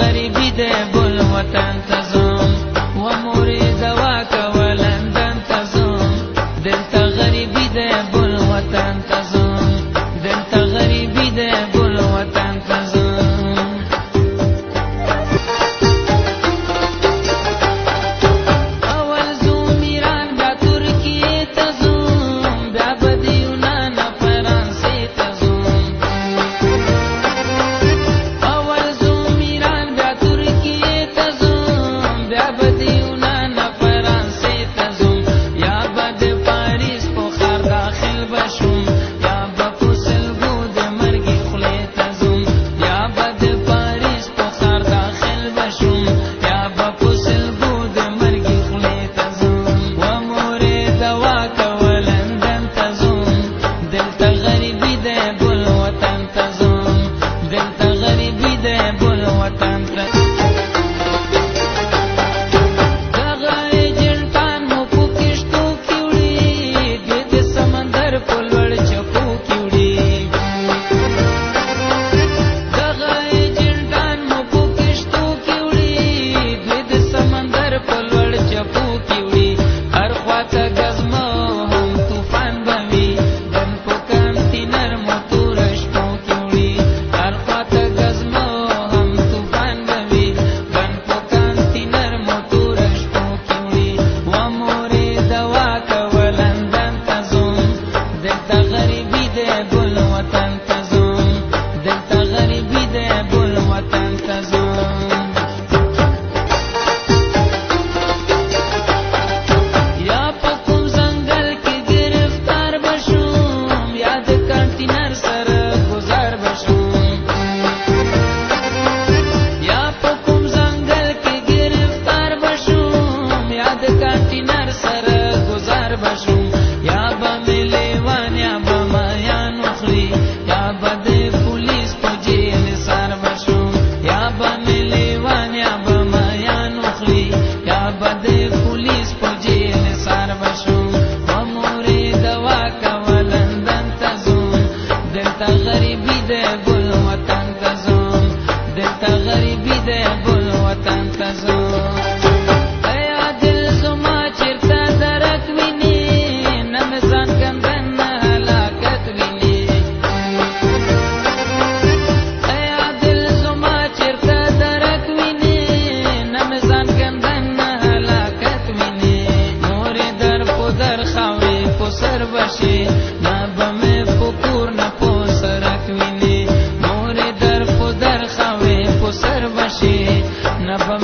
غریبی دی بل وطن ته ځم و مورې دوا کوه لندن ته ځم دلته غریبی دی بل وطن ته ځم دلته غریبی دی بل وطن ته ځم اول زوم ایران بیا ترکیې ته ځم بیا به د یونان فرانسې ته ځم اول زوم ایران بیا ترکیې ته ځم بیا به د یونان فرانسې ته ځم یا به د پاریس په ښار داخل به شم یا به په سلګو د مرګې خولې ته ځم یا به د پاریس په ښار داخل به شم یا به په سلګو د مرګې خولې ته ځم و مورې دوا کوه لندن ته ځم دلته غریبي دی بل وطن ته ځم دلته غریبي دی بل وطن ته دغه ایجنټان مو په کښتو کې وړي دوی د سمندر په لوړ چپو کې وړي دغه ایجنټان مو په کښتو کې وړي دوی د سمندر په لوړ چپو کې وړي هر خواته ګزمه هم طوفان به وي دن په کانتینر مو توره شپو کې وړي هر خواته ګزمه هم طوفان به وي دن په کانتینر مو توره شپو کې وړي و مورې دوا کوه لندن ته ځم دلته غریبي دی بل وطن ته ځم دلته غریبي دی بل وطن ته ځم یا په کوم ځنګل کې گرفتار به شم یا د کانتینر سره گذار به شم یا په کوم ځنګل کې گرفتار به شم یا د کانتینر سره گذار به شم یا به مې لیوان یا به مایان وخوري یا به د پولیس په جیل سار به شم یا به مې لیوان یا به مایان وخوري یا به د پولیس په جیل سار به شم و مورې دوا کوه لندن ته ځم دلته غریبي دی بل وطن ته ځم دلته غریبي دی بل وطن ته ځم ایا دل زما چېرته درک ویني نه مې ځان کندن نه هلاکت ویني ایا دل زما چېرته درک ویني نه مې ځان کندن نه هلاکت ویني مورې در په در خاورې په سر به شي نه به مې په کور نه په سړک ویني مورې در په در خاورې په سر به شي نه به